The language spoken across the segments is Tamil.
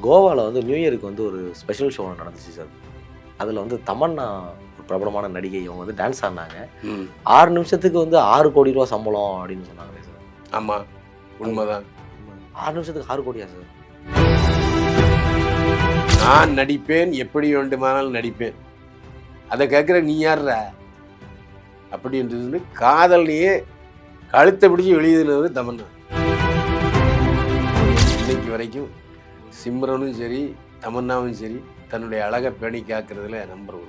கோவால வந்து நியூ இயருக்கு வந்து ஒரு ஸ்பெஷல் ஷோ ஒண்ணு நடந்துச்சு சார். அதுல வந்து தமன்னா ஒரு பிரபலமான நடிகை. அவங்க வந்து டான்ஸ் ஆடுனாங்க. ம் 6 நிமிஷத்துக்கு வந்து ₹6,00,00,000 சம்பளம் அப்படின்னு சொன்னாங்களே சார். ஆமாம் உண்மைதான். 6 நிமிஷத்துக்கு 6 கோடியா சார்? நான் நடிப்பேன், எப்படி வேண்டுமானாலும் நடிப்பேன். அதை கேட்குற நீ யார்ரா அப்படின்றது காதல்லையே கழுத்தை பிடிச்சி எழுதினது தமன்னா. இன்னைக்கு வரைக்கும் சிம்ரனும் சரி தமன்னாவும் சரி தன்னுடைய அழகை பேணி காக்கிறதுல நம்பர் 1.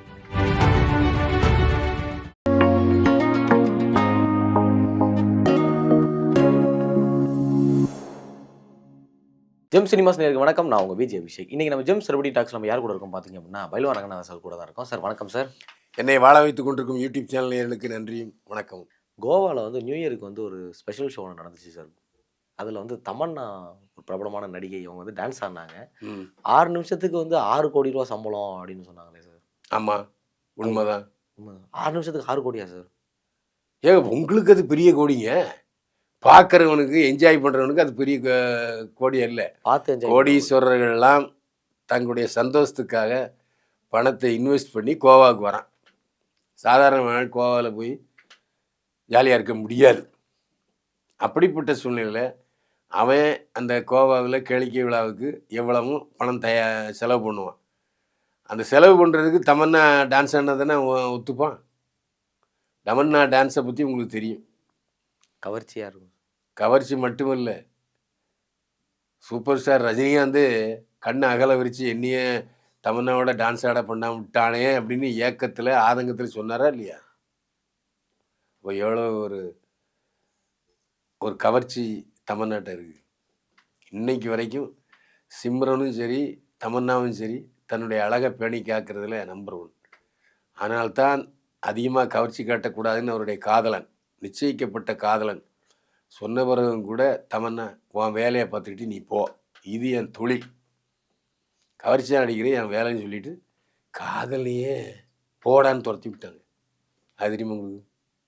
ஜெம் சினிமாஸ் நேயர்களுக்கு வணக்கம். நான் உங்க விஜய் அபிஷேக். இன்னைக்கு நம்ம ஜெம் செலிபிரிட்டி டாக்ஸ் நம்ம யார் கூட இருக்கோம் பார்த்தீங்க அப்படின்னா பைல்வான் ரங்கநாதன் சார் கூட தான் இருக்கோம். சார் வணக்கம் சார். என்னை வாழ வைத்துக் கொண்டிருக்கும் யூடியூப் சேனல் நேயர்களுக்கு நன்றியும் வணக்கம். கோவால வந்து நியூ இயருக்கு வந்து ஒரு ஸ்பெஷல் ஷோ ஒண்ணு நடந்துச்சு சார். அதுல வந்து தமன்னா ஒரு பிரபலமான நடிகை. அவங்க வந்து டான்ஸ் ஆடினாங்க. ம் 6 நிமிஷத்துக்கு வந்து ₹6,00,00,000 சம்பளம் அப்படின்னு சொன்னாங்களே சார். ஆமாம் உண்மைதான். 6 நிமிஷத்துக்கு 6 கோடியா சார்? உங்களுக்கு அது பெரிய கோடிங்க. பார்க்குறவனுக்கு என்ஜாய் பண்ணுறவனுக்கு அது பெரிய கோடி அல்ல. பார்த்து என்ஜாய் கோடீஸ்வரர்கள்லாம் தங்களுடைய சந்தோஷத்துக்காக பணத்தை இன்வெஸ்ட் பண்ணி கோவாவுக்கு வரான். சாதாரண கோவாவில் போய் ஜாலியாக இருக்க முடியாது. அப்படிப்பட்ட சூழ்நிலையில் அவன் அந்த கோவாவில் கேளிக்கை விழாவுக்கு எவ்வளவும் பணம் செலவு பண்ணுவான். அந்த செலவு பண்ணுறதுக்கு தமன்னா டான்ஸ் ஆனதானே ஒத்துப்பான். தமன்னா டான்ஸை பற்றி உங்களுக்கு தெரியும். கவர்ச்சியா இருக்கும். கவர்ச்சி மட்டுமில்லை, சூப்பர் ஸ்டார் ரஜினிகாந்த் கண்ணை அகல விரித்து என்னையே தமன்னாவோட டான்ஸ் ஆட பண்ணாம விட்டானே அப்படின்னு ஏக்கத்தில் ஆதங்கத்தில் சொன்னாரா இல்லையா? இப்போ எவ்வளோ ஒரு கவர்ச்சி தமன்னாட்ட இருக்குது. இன்னைக்கு வரைக்கும் சிம்ரனும் சரி தமன்னாவும் சரி தன்னுடைய அழகை பேணி காக்கிறதுல நம்பர் 1. ஆனால்தான் அதிகமாக கவர்ச்சி காட்டக்கூடாதுன்னு அவருடைய காதலன், நிச்சயிக்கப்பட்ட காதலன் சொன்ன பிறகும் கூட தமன்னா உன் வேலையை பார்த்துக்கிட்டு நீ போ, இது என் தொழில், கவர்ச்சியாக நடிக்கிறேன் என் வேலைன்னு சொல்லிட்டு காதலையே போடான்னு துரத்தி விட்டாங்க. அது தெரியுமா உங்களுக்கு?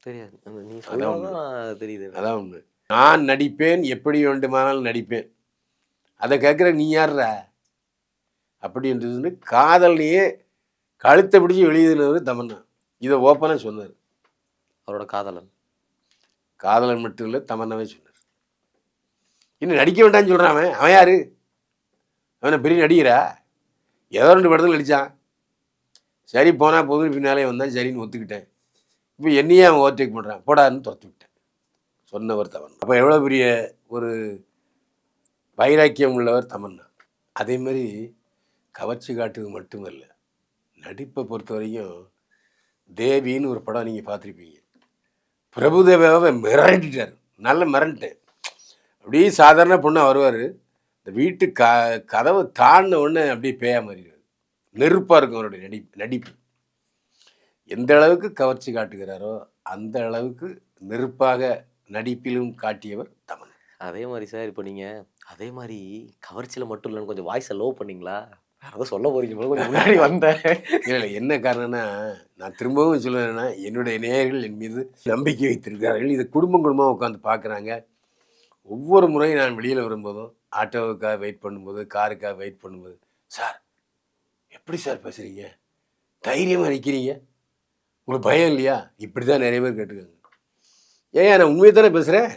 தெரியாது. நீ சொல்லதான் தெரியுது. அதான் ஒன்று. நான் நடிப்பேன், எப்படி வேண்டுமானாலும் நடிப்பேன். அதை கேட்குற நீ யார்ரா அப்படின்றது காதல்லையே கழுத்தை பிடிச்சி எழுதினது தமன்னா. இதை ஓப்பனாக சொன்னார். அவரோட காதலன் மட்டும் இல்லை, தமன்னாவே சொன்னார். இன்னும் நடிக்க வேண்டாம்னு சொல்கிறான். அவன் யார்? அவனை பெரிய நடிகரா? ஏதோ 2 படத்தில் நடித்தான். சரி போனால் போதுன்னு பின்னாலே வந்தான், சரின்னு ஒத்துக்கிட்டேன். இப்போ என்னையே அவன் ஓவர்டேக் பண்ணுறான், போடான்னு துரத்து விட்டேன் சொன்னவர் தமன்னா. அப்போ எவ்வளோ பெரிய ஒரு வைராக்கியம் உள்ளவர் தமன்னா. அதே மாதிரி கவர்ச்சி காட்டுவது மட்டுமல்ல, நடிப்பை பொறுத்த வரைக்கும் தேவின்னு ஒரு படம் நீங்கள் பார்த்துருப்பீங்க. பிரபுதேவாவை மிரட்டிட்டார். நல்ல மிரண்டேன். அப்படியே சாதாரண பொண்ணாக வருவார், இந்த வீட்டு கதவை தாண்டின உடனே அப்படியே பேயா மாறிடுவார். நெருப்பாக இருக்கும் அவருடைய நடிப்பு. எந்த அளவுக்கு கவர்ச்சி காட்டுகிறாரோ அந்த அளவுக்கு நெருப்பாக நடிப்பிலும் காட்டியவர் தமன்னா. அதே மாதிரி சார், இப்போ நீங்கள் அதே மாதிரி கவர்ச்சியில் மட்டும் இல்லைன்னு கொஞ்சம் வாய்ஸை லோ பண்ணீங்களா? அதை சொல்ல போறீங்க போல கொஞ்சம் முன்னாடி வந்தேன். இல்லை, என்ன காரணம்னா நான் திரும்பவும் சொல்லுவேன்னா, என்னுடைய நேயர்கள் என் மீது நம்பிக்கை வைத்திருக்கிறார்கள். இது குடும்பமாக உட்காந்து பார்க்குறாங்க. ஒவ்வொரு முறையும் நான் வெளியில் வரும்போதும், ஆட்டோவுக்காக வெயிட் பண்ணும்போது, காருக்காக வெயிட் பண்ணும்போது, சார் எப்படி சார் பேசுகிறீங்க, தைரியமாக நிற்கிறீங்க, உங்களுக்கு பயம் இல்லையா, இப்படி தான் நிறைய பேர் கேட்டுக்காங்க. ஏன் நான் உண்மையை தானே பேசுகிறேன்.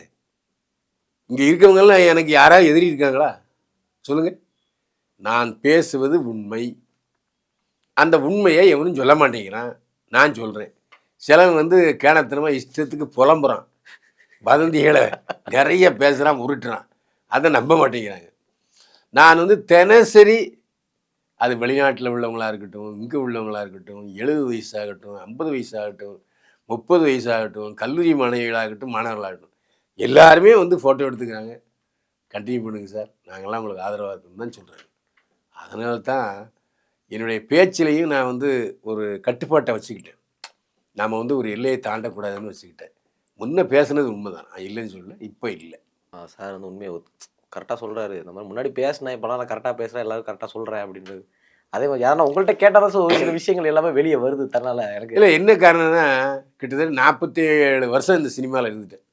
இங்கே இருக்கவங்கெல்லாம் எனக்கு யாராவது எதிரி இருக்காங்களா சொல்லுங்கள். நான் பேசுவது உண்மை. அந்த உண்மையை எவனும் சொல்ல மாட்டேங்கிறான், நான் சொல்கிறேன். சிலவன் கேணத்தனமாக இஷ்டத்துக்கு புலம்புறான், வதந்திகளை நிறைய பேசுகிறான், உருட்டுறான், அதை நம்ப மாட்டேங்கிறாங்க. நான் தினசரி, அது வெளிநாட்டில் உள்ளவங்களாக இருக்கட்டும், இங்கே உள்ளவங்களாக இருக்கட்டும், 70 வயசாகட்டும், 50 வயசாகட்டும், 30 வயசாகட்டும், கல்லூரி மாணவிகளாகட்டும், மாணவர்களாகட்டும், எல்லாருமே ஃபோட்டோ எடுத்துக்கிறாங்க. கண்டினியூ பண்ணுங்க சார், நாங்கள்லாம் உங்களுக்கு ஆதரவாக இருக்கணும் தான் சொல்கிறேன். அதனால தான் என்னுடைய பேச்சிலையும் நான் ஒரு கட்டுப்பாட்டை வச்சுக்கிட்டேன். நாம் ஒரு எல்லையை தாண்டக்கூடாதுன்னு வச்சுக்கிட்டேன். முன்னே பேசுனது உண்மை தான், நான் இல்லைன்னு சொல்லலை, இப்போ இல்லை. சார் உண்மையை கரெக்டாக சொல்கிறாரு. இந்த மாதிரி முன்னாடி பேசினேன், இப்போலாம் நான் கரெக்டாக பேசுகிறேன், எல்லாரும் கரெக்டாக சொல்கிறேன் அப்படின்றது. அதே மாதிரி யாரா உங்கள்கிட்ட கேட்டால் தான் ஒரு சில விஷயங்கள் எல்லாமே வெளியே வருது தன்னால. எனக்கு இல்லை, என்ன காரணம்னா கிட்டத்தட்ட 47 வருஷம் இந்த சினிமாவில் இருந்துட்டேன்.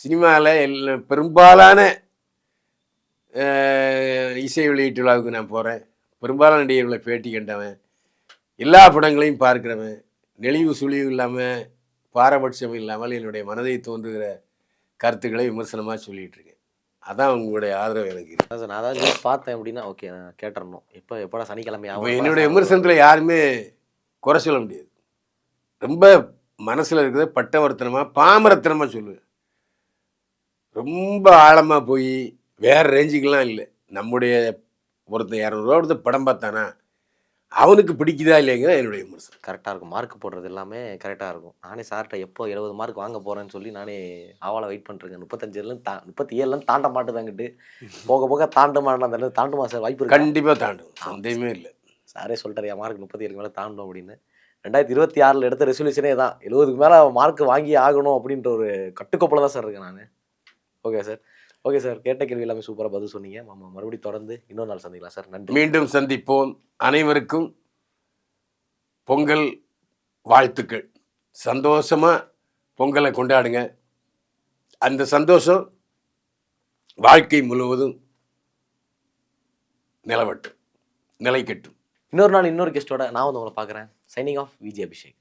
சினிமாவில் பெரும்பாலான இசை வெளியீட்டு விழாவுக்கு நான் போகிறேன். பெரும்பாலான நடிகர்களை பேட்டி கண்டவன், எல்லா படங்களையும் பார்க்கிறவன், நெளிவு சுழிவு இல்லாமல், பாரபட்சம் இல்லாமல் என்னுடைய மனதை தோன்றுகிற கருத்துக்களை விமர்சனமாக சொல்லிகிட்டு இருக்கேன். அதான் உங்களுடைய ஆதரவு எனக்கு இருக்கு. அதான் சார் நான் அதாவது நியூஸ் பார்த்தேன் அப்படின்னா ஓகே நான் கேட்டுறணும். எப்படா சனிக்கிழமை இப்போ ஆகும் என்னுடைய விமர்சனத்தில் யாருமே குறை சொல்ல முடியாது. ரொம்ப மனசில் இருக்கிறத பட்டவர்த்தனமாக பாமரத்தனமாக சொல்லுவேன். ரொம்ப ஆழமாக போய் வேறு ரேஞ்சுக்கெலாம் இல்லை. நம்முடைய ஒருத்தன் 200 ஒருத்தர் படம் பார்த்தானா அவனுக்கு பிடிக்குதா இல்லைங்க என்னுடைய விமர்சனம். கரெக்டாக இருக்கும். மார்க் போடுறது எல்லாமே கரெக்டாக இருக்கும். நானே சார்கிட்ட எப்போ 70 மார்க் வாங்க போகிறேன்னு சொல்லி நானே ஆவால வெயிட் பண்ணிருக்கேன். 37 தாண்ட மாட்டுதாங்கிட்டு போக போக தாண்டுமா சார் வாய்ப்பு இருக்கு. கண்டிப்பாக தாண்டும், சந்தேகமே இல்லை. சாரே சொல்லிட்டாரு என் மார்க் 37 மேலே தாண்டும் அப்படின்னு. 2026 எடுத்த ரெசல்யூஷனே தான் 70க்கு மேலே மார்க் வாங்கி ஆகணும் அப்படின்ற ஒரு கட்டுக்கோப்பில் தான் சார் இருக்கேன் நான். Okay sir, okay sir. கேட்ட கேள்வி எல்லாமே சூப்பராக பதில் சொன்னீங்க. மறுபடியும் தொடர்ந்து இன்னொரு நாள் சந்திக்கலாம் சார். நன்றி. மீண்டும் சந்திப்போம். அனைவருக்கும் பொங்கல் வாழ்த்துக்கள். சந்தோஷமாக பொங்கலை கொண்டாடுங்க. அந்த சந்தோஷம் வாழ்க்கை முழுவதும் நிலைக்கட்டும். இன்னொரு நாள் இன்னொரு கெஸ்ட்டோட நான் வந்து உங்களை பார்க்குறேன். Signing off Vijay Abhishek.